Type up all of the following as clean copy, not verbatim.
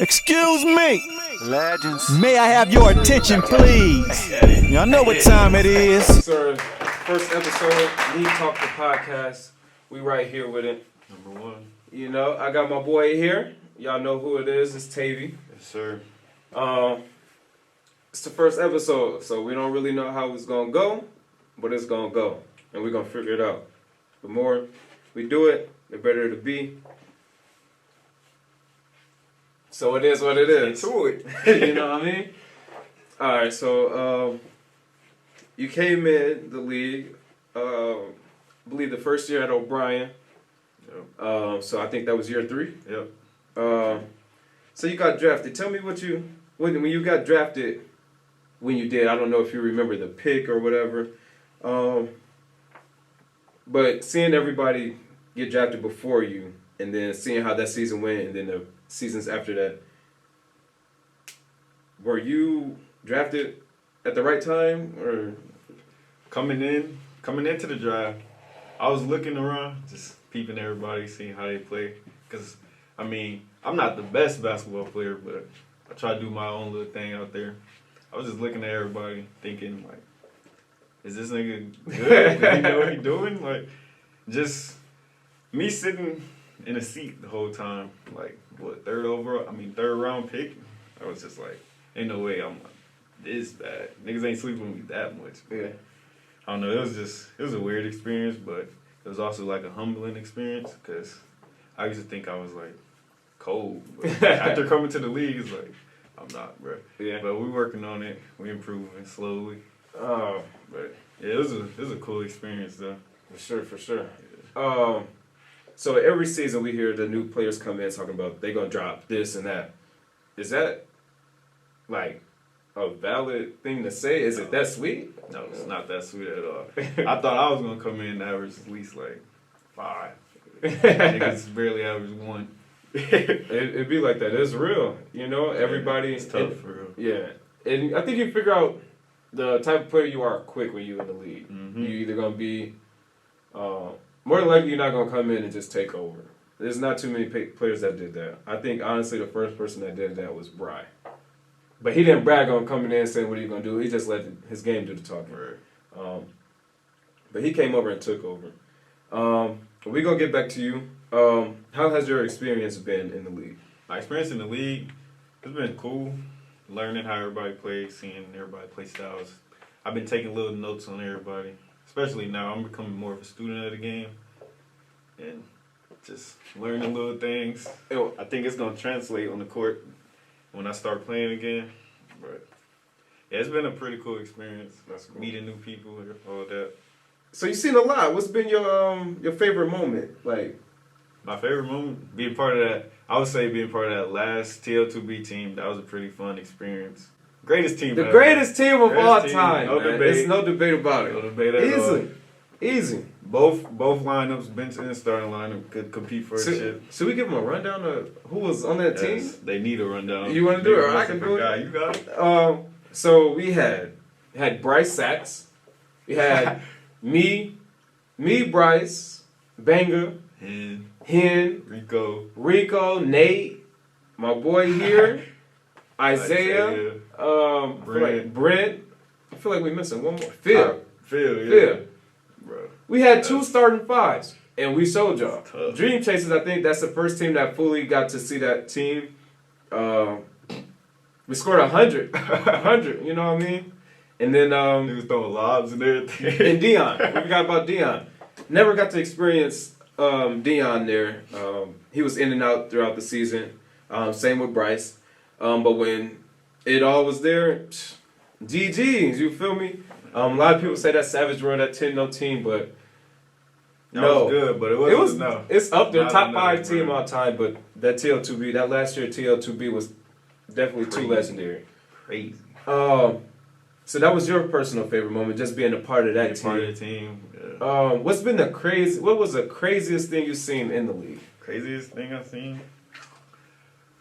Excuse me. Legends. May I have your attention, please? Y'all know what time it is. Sir, first episode, Lead Talk the podcast. We right here with it. Number one. You know, I got my boy here. Y'all know who it is. It's Tavy. Yes, sir. It's the first episode, so we don't really know how it's gonna go, but it's gonna go, and we're gonna figure it out. The more we do it, the better it'll be. So it is what it is. Into it. You know what I mean? All right, so you came in the league, I believe the first year at O'Brien. Yep. So I think that was year 3. Yep. So you got drafted. Tell me what when you got drafted, when you did. I don't know if you remember the pick or whatever. But seeing everybody get drafted before you, and then seeing how that season went, and then the seasons after that, were you drafted at the right time, or Coming into the draft, I was looking around, just peeping everybody, seeing how they play. Because, I mean, I'm not the best basketball player, but I try to do my own little thing out there. I was just looking at everybody, thinking, like, is this nigga good? Does he know what he's doing? Like, just me sitting in a seat the whole time, like, third round pick. I was just like, ain't no way I'm like this bad. Niggas ain't sleeping with me that much. yeah? I don't know. It was a weird experience, but it was also like a humbling experience because I used to think I was like cold. But after coming to the league, it's like I'm not, bro. Yeah. But we working on it. We improving slowly. But yeah, it was a cool experience though. For sure. So every season we hear the new players come in talking about they gonna drop this and that. Is that like a valid thing to say? Is it that sweet? No, it's not that sweet at all. I thought I was gonna come in and average at least like 5. Niggas barely average 1. It'd be like that. It's real. You know, everybody. It's tough for real. Yeah. And I think you figure out the type of player you are quick when you're in the league. Mm-hmm. You're either going to be, more than likely, you're not going to come in and just take over. There's not too many players that did that. I think, honestly, the first person that did that was Bry. But he didn't brag on coming in and saying what he going to do. He just let his game do the talking. Right. But he came over and took over. We're going to get back to you. How has your experience been in the league? My experience in the league has been cool. Learning how everybody plays, seeing everybody play styles. I've been taking little notes on everybody. Especially now, I'm becoming more of a student of the game. And just learning little things. I think it's going to translate on the court when I start playing again. But yeah, it's been a pretty cool experience. That's cool. Meeting new people, all that. So you've seen a lot. What's been your favorite moment? Like, my favorite moment, being part of that, I would say being part of that last TL2B team, that was a pretty fun experience. Greatest team the ever. greatest team of all team, time. no man. debate. There's no debate about it. No debate at all. Easy. Both lineups, bench and starting lineup, could compete for the shit. Should we give them a rundown of who was on that team? Yes, they need a rundown. You want to do it, or I can do it? You got it. So we had Bryce Sachs. We had me, Bryce, Banger, Hen, Rico, Nate, my boy here, Isaiah, Brent. I feel like we're missing one more. Phil. Phil. Bro. We had 2 starting 5s, and we showed y'all. Tough. Dream Chasers, I think that's the first team that fully got to see that team. We scored 100. 100, you know what I mean? And then He was throwing lobs and everything. and Dion. We forgot about Dion. Never got to experience Dion there. He was in and out throughout the season. Same with Bryce. But when it all was there, GGs, you feel me? A lot of people say that Savage World, that 10-0 team, but That was good, but it wasn't enough. It's up there, Not top enough, 5 team bro. all time, but that TL2B, that last year TL2B was definitely Crazy. too legendary. Crazy. So that was your personal favorite moment, just being a part of that team. Part of the team. Yeah. What was the craziest thing you've seen in the league? Craziest thing I've seen?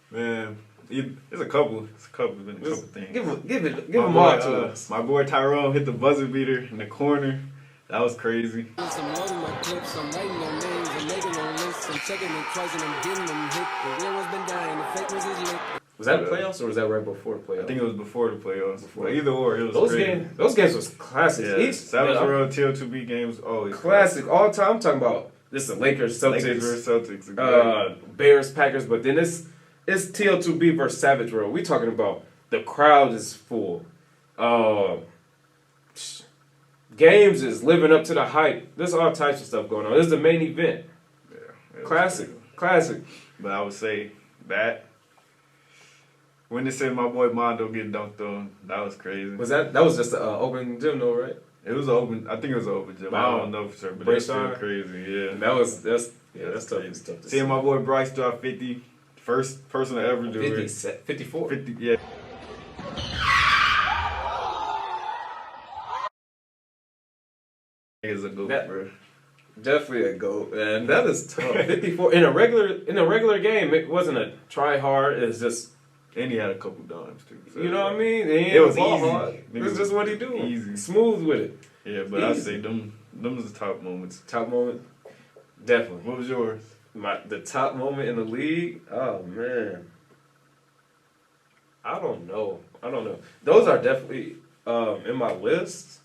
Man, it's a couple. It's a couple things. Give them all to us. My boy Tyrone hit the buzzer beater in the corner. That was crazy. I'm loading my clips, I'm writing their names, I'm making their lists, I'm checking them twice and I'm getting them hit. The real one's been dying, the fake ones is lit. Was that playoffs or was that right before the playoffs? I think it was before the playoffs. But either or, it was those games was classics. Yeah, Savage Row TL2B games always classic all time. I'm talking about this is the Lakers, Celtics, Lakers versus Celtics, Bears, Packers, but then it's TL2B versus Savage Row. We talking about the crowd is full. Games is living up to the hype. There's all types of stuff going on. This is the main event. Yeah, Classic. But I would say that when they said my boy Mondo get dunked on, that was crazy. That was just an open gym though, right? It was open. I think it was an open gym. I don't know for sure, but it's still crazy. Yeah, and that's tough. It's tough to seeing see. my boy Bryce drop 50, first person to ever do 54. 50, yeah. Is a goat, bro. Definitely a goat, man. That is tough. 54 in a regular game. It wasn't a try hard. It's just, and he had a couple dimes too. So you know what I mean. It was easy. Hard. It's just what he do. Easy, smooth with it. Yeah, but I say them was the top moments. Top moment, definitely. What was yours? The top moment in the league. Oh man, I don't know. Those are definitely in my list.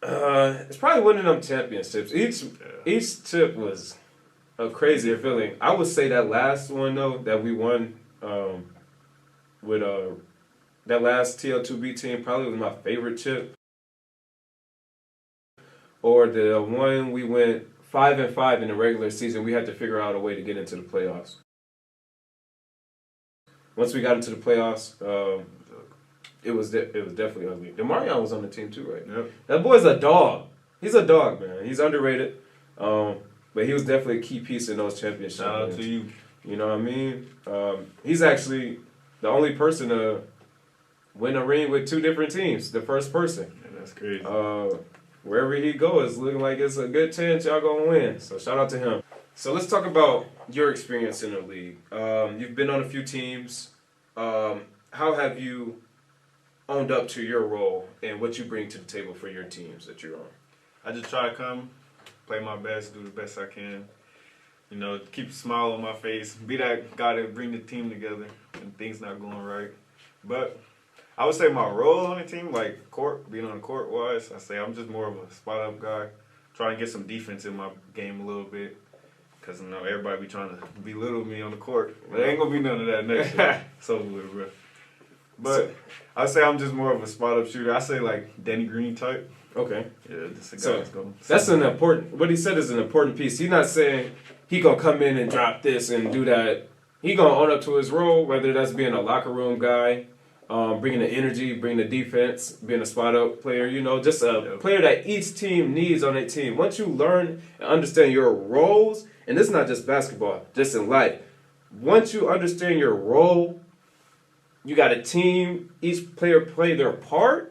It's probably winning them championships. Each chip was a crazier feeling. I would say that last one though that we won with that last TL2B team probably was my favorite chip. Or the one we went 5-5 in the regular season. We had to figure out a way to get into the playoffs. Once we got into the playoffs, it was definitely ugly. DeMarion was on the team too, right? Yep. That boy's a dog. He's a dog, man. He's underrated. But he was definitely a key piece in those championships. Shout out to you. You know what I mean? He's actually the only person to win a ring with two different teams. The first person. Yeah, that's crazy. Wherever he goes, looking like it's a good chance y'all gonna win. So shout out to him. So let's talk about your experience in the league. You've been on a few teams. How have you owned up to your role and what you bring to the table for your teams that you're on? I just try to come, play my best, do the best I can. You know, keep a smile on my face, be that guy that bring the team together when things not going right. But I would say my role on the team, like being on the court wise, I say I'm just more of a spot up guy, trying to get some defense in my game a little bit. Because, you know, everybody be trying to belittle me on the court. But there ain't going to be none of that next year. It's over with, bro. But I say I'm just more of a spot up shooter. I say like Danny Green type. Okay. Yeah, just a guy that's going. That's an important. What he said is an important piece. He's not saying he gonna come in and drop this and do that. He gonna own up to his role, whether that's being a locker room guy, bringing the energy, bringing the defense, being a spot up player. You know, just a player that each team needs on their team. Once you learn and understand your roles, and this is not just basketball, just in life. Once you understand your role, you got a team. Each player play their part.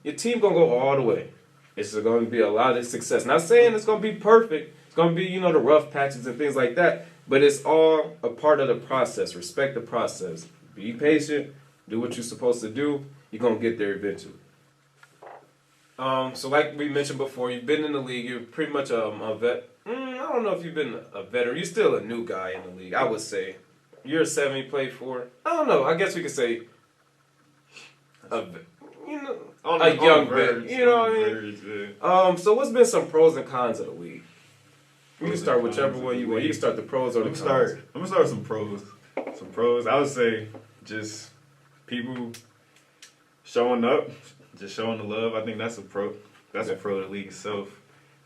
Your team gonna go all the way. It's gonna be a lot of success. Not saying it's gonna be perfect. It's gonna be, you know, the rough patches and things like that. But it's all a part of the process. Respect the process. Be patient. Do what you're supposed to do. You're gonna get there eventually. So like we mentioned before, you've been in the league. You're pretty much a vet. I don't know if you've been a veteran. You're still a new guy in the league. I would say you're a 7. You played 4. I don't know. I guess we could say a young vet. You know what I mean? So what's been some pros and cons of the league? You can start whichever one you want. You can start the pros or the cons. I'm gonna start with some pros. Some pros. I would say just people showing up, just showing the love. I think that's a pro. That's a pro of the league itself.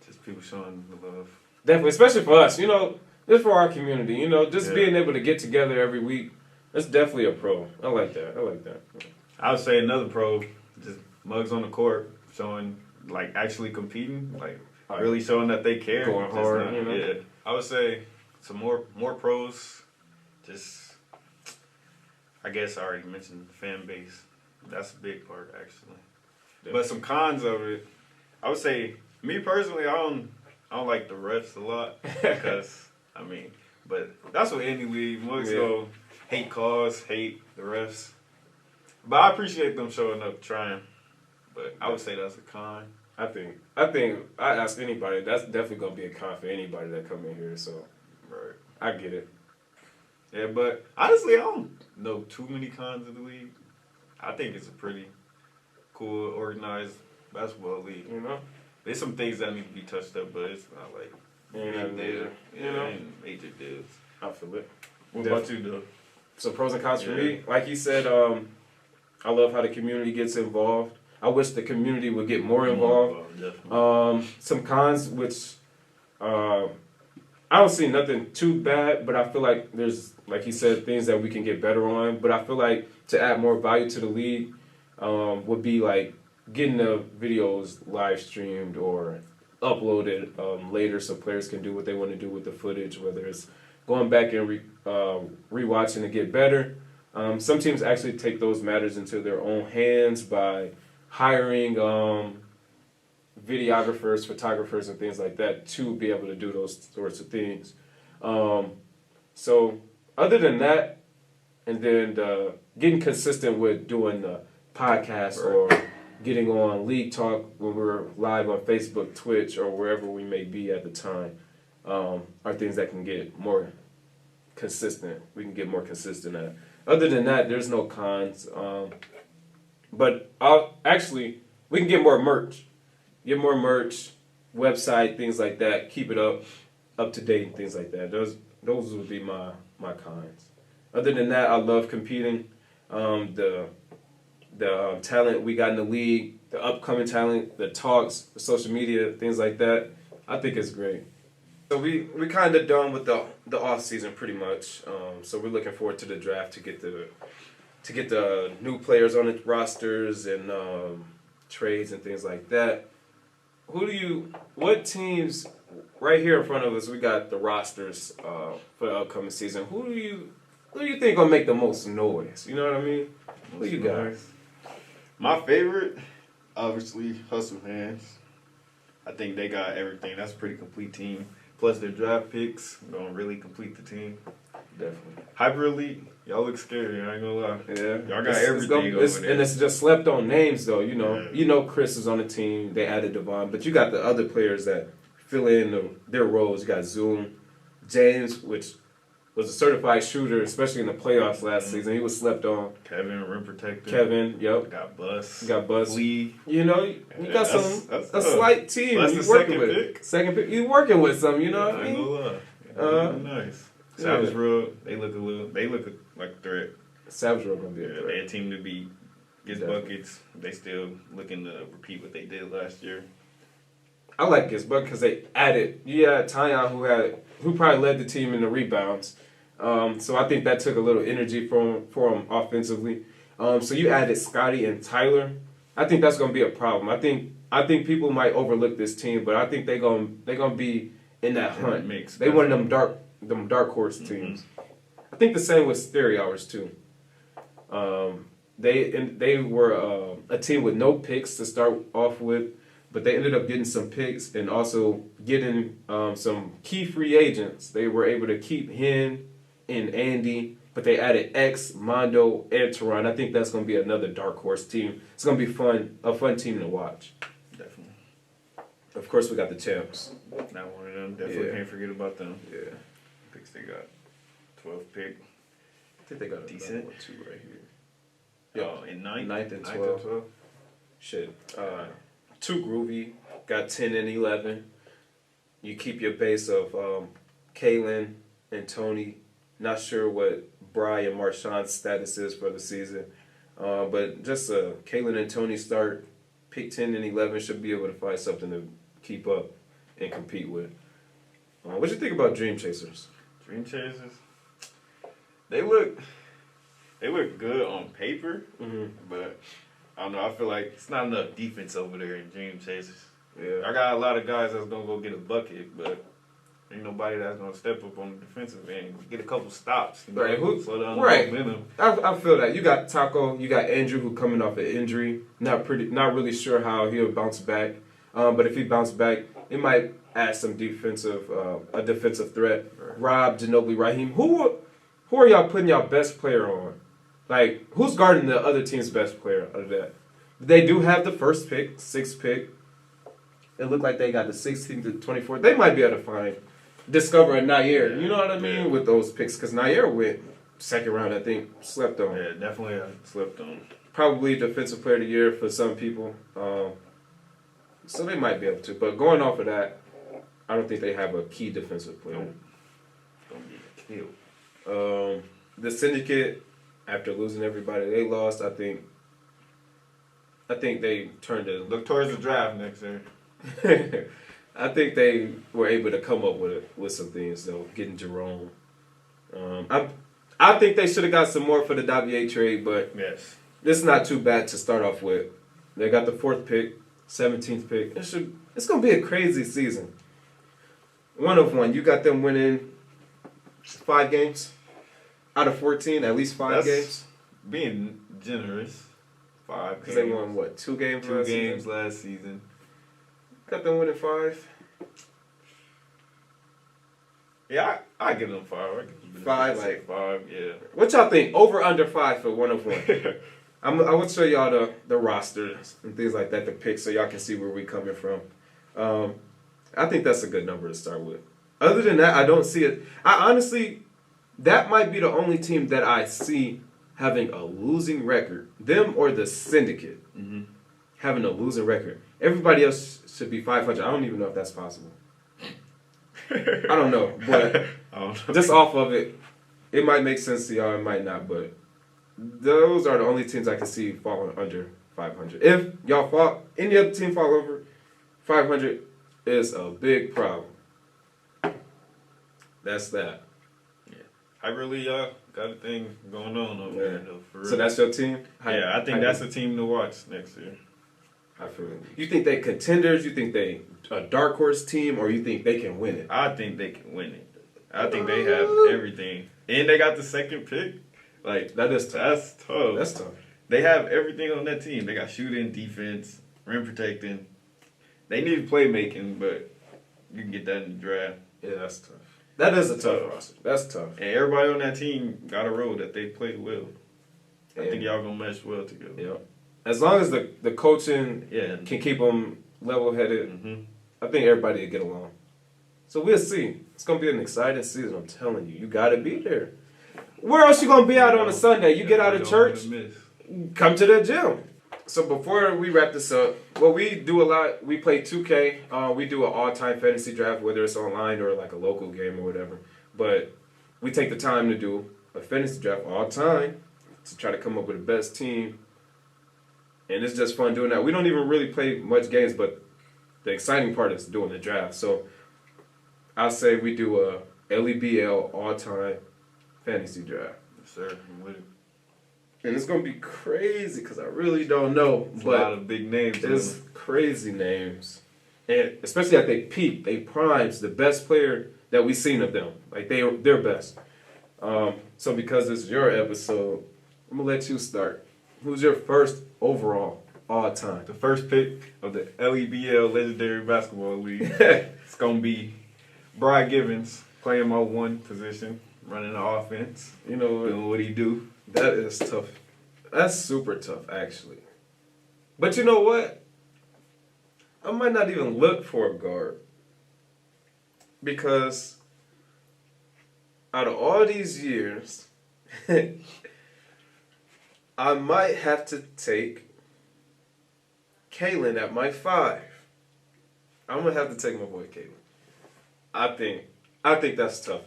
Just people showing the love. Definitely, especially for us. You know, just for our community. You know, just being able to get together every week. That's definitely a pro. I like that. I would say another pro, just mugs on the court, showing, like, actually competing, like, really showing that they care. Going hard, you know? Yeah. I would say some more pros, just, I guess I already mentioned the fan base. That's a big part, actually. Definitely. But some cons of it, I would say, me personally, I don't like the refs a lot, because, I mean, but that's what any league, mugs go hate calls, hate the refs. But I appreciate them showing up, trying. But I would say that's a con. I think I ask anybody. That's definitely gonna be a con for anybody that come in here. So, right, I get it. Yeah, but honestly, I know too many cons of the league. I think it's a pretty cool, organized basketball league. You know, There's some things that need to be touched up, but it's not like and major, you know, ain't major deals. I feel it. What about you, though? So pros and cons for Yeah. me, like you said, I love how the community gets involved. I wish the community would get more involved. Definitely. Some cons, which I don't see nothing too bad, but I feel like there's, like you said, things that we can get better on. But I feel like to add more value to the league would be like getting the videos live streamed or uploaded later so players can do what they want to do with the footage, whether it's going back and rewatching to get better. Some teams actually take those matters into their own hands by hiring videographers, photographers, and things like that to be able to do those sorts of things. So other than that, and then getting consistent with doing the podcast or getting on League Talk when we're live on Facebook, Twitch, or wherever we may be at the time, are things that can get more consistent. We can get more consistent at. Other than that, there's no cons. But we can get more merch. Get more merch, website, things like that. Keep it up to date, and things like that. Those would be my cons. Other than that, I love competing. The talent we got in the league, the upcoming talent, the talks, the social media, things like that. I think it's great. So we kind of done with the off season pretty much. So we're looking forward to the draft to get the new players on the rosters and trades and things like that. What teams right here in front of us? We got the rosters for the upcoming season. Who do you think gonna make the most noise? You know what I mean? Who you got? My favorite, obviously, Hustle Hands. I think they got everything. That's a pretty complete team. Plus their draft picks gonna really complete the team. Definitely. Hyper Elite, y'all look scary. I ain't gonna lie. Yeah, Y'all got everything over there. and it's just slept on names though. You know, Chris is on the team. They added Devon, but you got the other players that fill in their roles. You got Zoom, James, which was a certified shooter, especially in the playoffs last season. He was slept on. Kevin, rim protector. Kevin, yep. Got Bus. Got Bus. Lee. You know, you got that's a slight team. That's you the working second with. pick. Second pick. You working with some. You know what I ain't mean? gonna lie. Nice. Savage yeah. Road, they look like a threat. Savage Road gonna be a Yeah, threat. they a team to beat. Gets Definitely. buckets. They still looking to repeat what they did last year. I like Gets Buck because they added. You had Tyon who probably led the team in the rebounds. So I think that took a little energy for him offensively. So you added Scotty and Tyler. I think that's gonna be a problem. I think people might overlook this team, but I think they're gonna be in that hunt. They one of them dark horse teams. I think the same with Stereo Hours too. They were a team with no picks to start off with, but they ended up getting some picks and also getting some key free agents. They were able to keep Hen and Andy, but they added X, Mondo, and Teron. I think that's going to be another dark horse team. It's going to be a fun team to watch. Definitely. Of course, we got the champs. Not one of them. Definitely can't forget about them. Yeah. Picks they got. 12th pick. I think they got a Decent. one too right here. Yeah, in ninth and 12. Shit. Too groovy. Got 10 and 11. You keep your base of Kalen and Tony. Not sure what Bri and Marshawn's status is for the season. But just Kalen and Tony start. Pick 10 and 11 should be able to find something to keep up and compete with. What you think about Dream Chasers? Dream Chasers. They look good on paper, but I don't know. I feel like it's not enough defense over there in Dream Chasers. Yeah. I got a lot of guys that's gonna go get a bucket, but ain't nobody that's gonna step up on the defensive end, get a couple stops. You know, Right. slow down Right. the momentum. I feel that. You got Taco, you got Andrew who coming off an injury. Not really sure how he'll bounce back. But if he bounces back, it might add some defensive threat. Right. Rob, Ginobili, Raheem. Who are y'all putting y'all best player on? Like, who's guarding the other team's best player out of that? They do have the first pick, 6th pick. It looked like they got the 16th to 24th. They might be able to discover a Nair. You know what I mean? Yeah. With those picks. Because Nair went second round, I think, slept on. Yeah, definitely slept on. Probably defensive player of the year for some people. So they might be able to. But going off of that, I don't think they have a key defensive player. Nope. Gonna get killed. The Syndicate, after losing everybody they lost, I think they turned to Look towards the draft next year. I think they were able to come up with some things though, getting Jerome. I think they should have got some more for the Tavy trade, but Yes. this is not too bad to start off with. They got the 4th pick, 17th pick. It's gonna be a crazy season. 1 of 1. You got them winning 5 games out of 14, at least 5 That's games. being generous. 5 Because games. they won what, 2 games? 2 last games season? last season. Got them winning 5. Yeah, I give them 5. I give them 5, like 5. Yeah. What y'all think? Over under 5 for 1 of 1. I will show y'all the rosters and things like that, the picks, so y'all can see where we coming from. I think that's a good number to start with. Other than that, I don't see it. I honestly, that might be the only team that I see having a losing record. Them or the Syndicate having a losing record. Everybody else should be 500. I don't even know if that's possible. I don't know, but I don't know. just off of it, it might make sense to y'all, it might not, but those are the only teams I can see falling under 500. If y'all fall, any other team fall over 500 is a big problem. That's that. I really got a thing going on over there, though, for real. So that's your team? Yeah, I think that's a team to watch next year. I feel it. You think they contenders? You think they a dark horse team, or you think they can win it? I think they can win it. I think they have everything. And they got the 2nd pick. Like, That is tough. that's tough. That's tough. They have everything on that team. They got shooting, defense, rim protecting. They need playmaking, but you can get that in the draft. Yeah, that's tough. That is a tough Tough. roster. That's tough. And everybody on that team got a role that they play well. I And- think y'all gonna mesh well together. Yeah. As long as the coaching Yeah. can keep them level headed, Mm-hmm. I think everybody will get along. So we'll see. It's gonna be an exciting season. I'm telling you, you gotta be there. Where else you gonna be out on a Sunday? You get out of church, come to the gym. So before we wrap this up, what we do a lot, we play 2K. We do an all-time fantasy draft, whether it's online or like a local game or whatever. But we take the time to do a fantasy draft all time to try to come up with the best team. And it's just fun doing that. We don't even really play much games, but the exciting part is doing the draft. So I'll say we do a LEBL all-time fantasy draft. Yes, sir. I'm with it. And it's going to be crazy because I really don't know. There's But a lot of big names. there's crazy names. And especially at they peak, they primes the best player that we've seen of them. Like they're best. So because this is your episode, I'm going to let you start. Who's your first overall all time? The first pick of the LEBL Legendary Basketball League. It's going to be Brian Givens playing my 1 position, running the offense, You know what? doing what he do. That is tough. That's super tough, actually. But you know what? I might not even look for a guard. Because out of all these years, I might have to take Kalen at my 5. I'm going to have to take my boy Kalen. I think that's tough.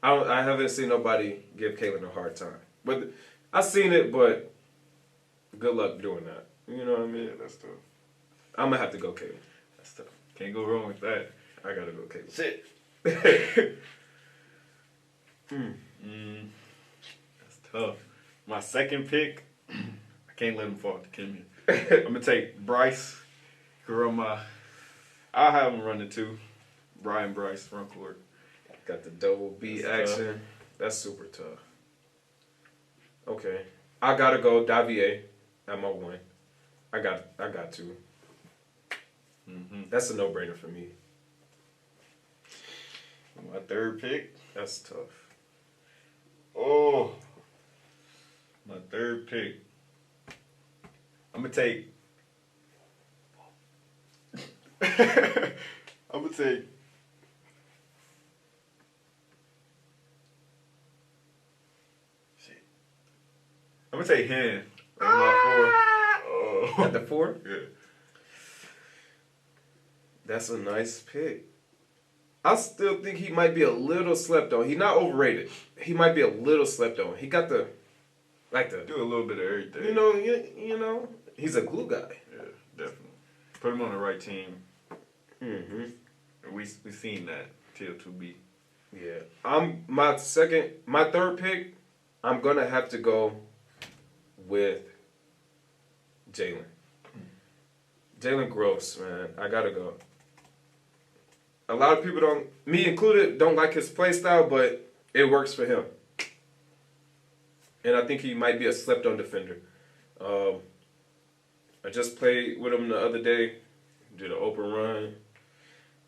I haven't seen nobody give Kalen a hard time. But I've seen it, but good luck doing that. You know what I mean? Yeah, that's tough. I'm going to have to go Kalen. That's tough. Can't go wrong with that. I got to go Kalen. Shit. That's tough. My second pick, I can't let him fall to Kimmy. I'm going to take Bryce. I'll have him run the 2. Brian Bryce, front court. Got the double B That's action. That's super tough. Okay. I got to go Tavy at my 1. I got to. Mm-hmm. That's a no-brainer for me. My third pick. That's tough. Oh, my third pick. I'm gonna take. I'm gonna take. gonna take hand. That's my 4. At the 4? Yeah. That's a nice pick. I still think he might be a little slept on. He's not overrated. He might be a little slept on. He got the Do a little bit of everything. you know, he's a glue guy. Yeah, definitely. Put him on the right team. Mm-hmm. We seen that TL2B. Yeah. My third pick, I'm gonna have to go with Jalen. Jalen Gross, man. I gotta go. A lot of people me included, don't like his play style, but it works for him. And I think he might be a slept-on defender. I just played with him the other day, did an open run.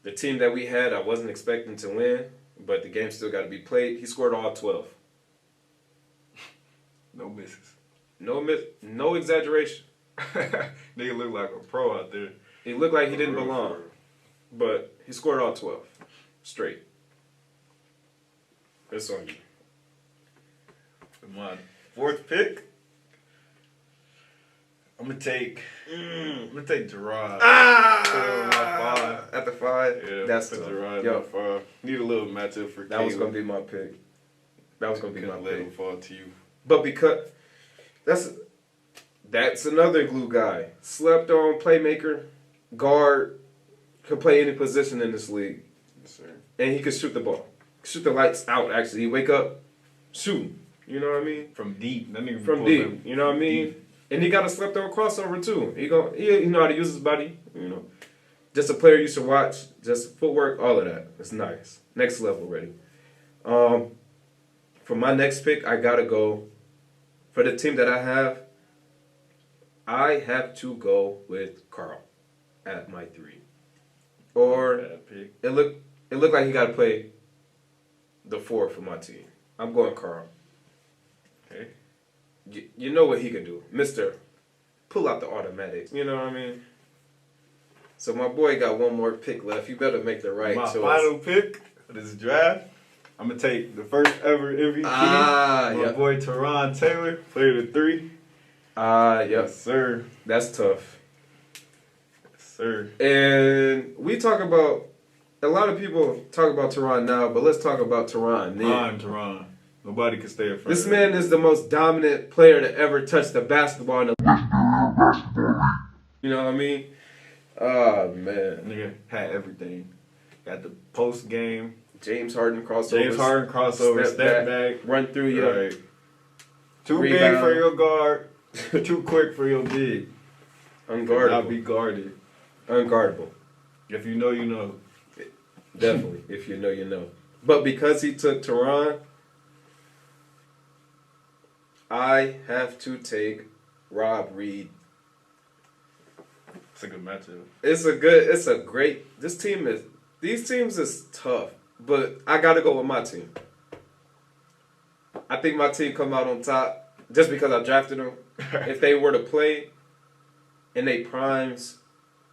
The team that we had, I wasn't expecting to win, but the game still got to be played. He scored all 12. No misses. No exaggeration. Nigga look like a pro out there. He looked like he didn't belong, but he scored all 12 straight. It's on you. My 4th pick, I'm gonna take Gerard. At the 5? Yeah, That's put tough. Gerard Yo, at 5. Need a little matchup for that was Caleb. going to be my pick. That was going to be my Couldn't let him pick. fall to you. But because that's another glue guy. Slept on playmaker, guard, can play any position in this league. Yes, sir. And he can shoot the ball. Shoot the lights out, actually. He wake up, shoot. You know what I mean? From deep. That nigga From pull deep. them You know what I mean? deep. And he got a slept on crossover too. He know how to use his body, you know. Just a player you should watch. Just footwork, all of that. It's nice. Next level ready. For my next pick, I gotta go. For the team that I have to go with Carl at my 3. Or Bad pick. it looked like he gotta play the 4 for my team. I'm going Carl. Okay. You know what he can do. Mr. Pull out the automatic. You know what I mean? So my boy got one more pick left. You better make the right My choice. final pick for this draft, I'm gonna take the first ever MVP. My Yep. boy Teron Taylor, player to 3. Yep. Yes, sir. That's tough. Yes, sir. And we talk about, a lot of people talk about Teron now, but let's talk about Teron then. I'm Teron. Nobody can stay in front This of man is the most dominant player to ever touch the basketball in the You know what I mean? Oh, man. Nigga had everything. Got the post game. James Harden crossover. James Harden crossover, step back. Run through you. Right. Too Rebound. big for your guard. Too quick for your big. Unguardable. Not be guarded. Unguardable. If you know, you know. Definitely. If you know, you know. But because he took Teron, I have to take Rob Reed. It's a good matchup. These teams is tough, but I gotta go with my team. I think my team come out on top just because I drafted them. If they were to play in their primes,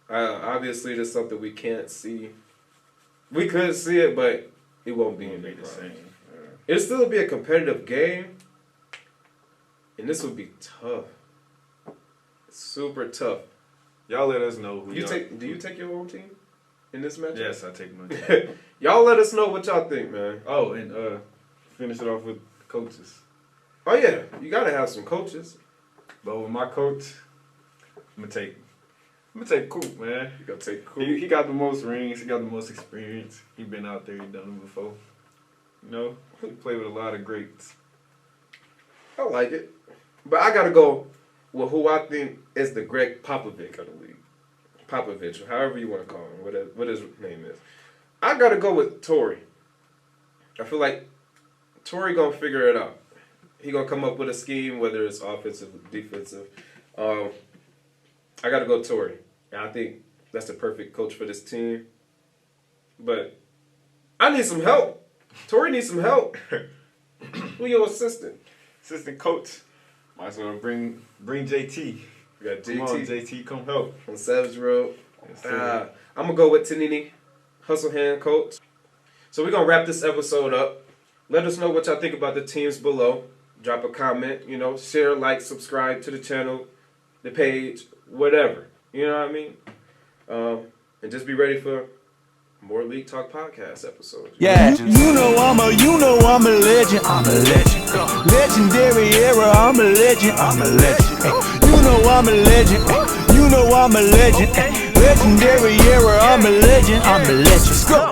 obviously there's something we can't see. We could see it, but it won't be in their the primes. same. It'll still be a competitive game, and this would be tough. Super tough. Y'all let us know who Do you take your own team in this match? Yes, I take my team. Y'all let us know what y'all think, man. Oh, and finish it off with coaches. Oh yeah, you gotta have some coaches. But with my coach, I'm gonna take Coop, man. You gotta take cool. He got the most rings. He got the most experience. He been out there. He done it before. You know, he played with a lot of greats. I like it, but I gotta go with who I think is the Greg Popovich of the league. Popovich, or however you want to call him, what his name is. I gotta go with Torrey. I feel like Torrey gonna figure it out. He gonna come up with a scheme, whether it's offensive, defensive. I gotta go Torrey, and I think that's the perfect coach for this team. But I need some help. Torrey needs some help. Who your assistant? Assistant coach. Might as well bring JT. We got Come on, JT JT, come help. on Savage Road. Yes, sir. I'm gonna go with Tanini, hustle hand coach. So we're gonna wrap this episode up. Let us know what y'all think about the teams below. drop a comment, share, like, subscribe to the channel, the page, whatever. You know what I mean? And just be ready for more League Talk podcast episodes. Yeah, you know I'm a legend. I'm a legend. Legendary era, I'm a legend. I'm a legend. You know I'm a legend. You know I'm a legend. Legendary era, I'm a legend. I'm a legend. Go.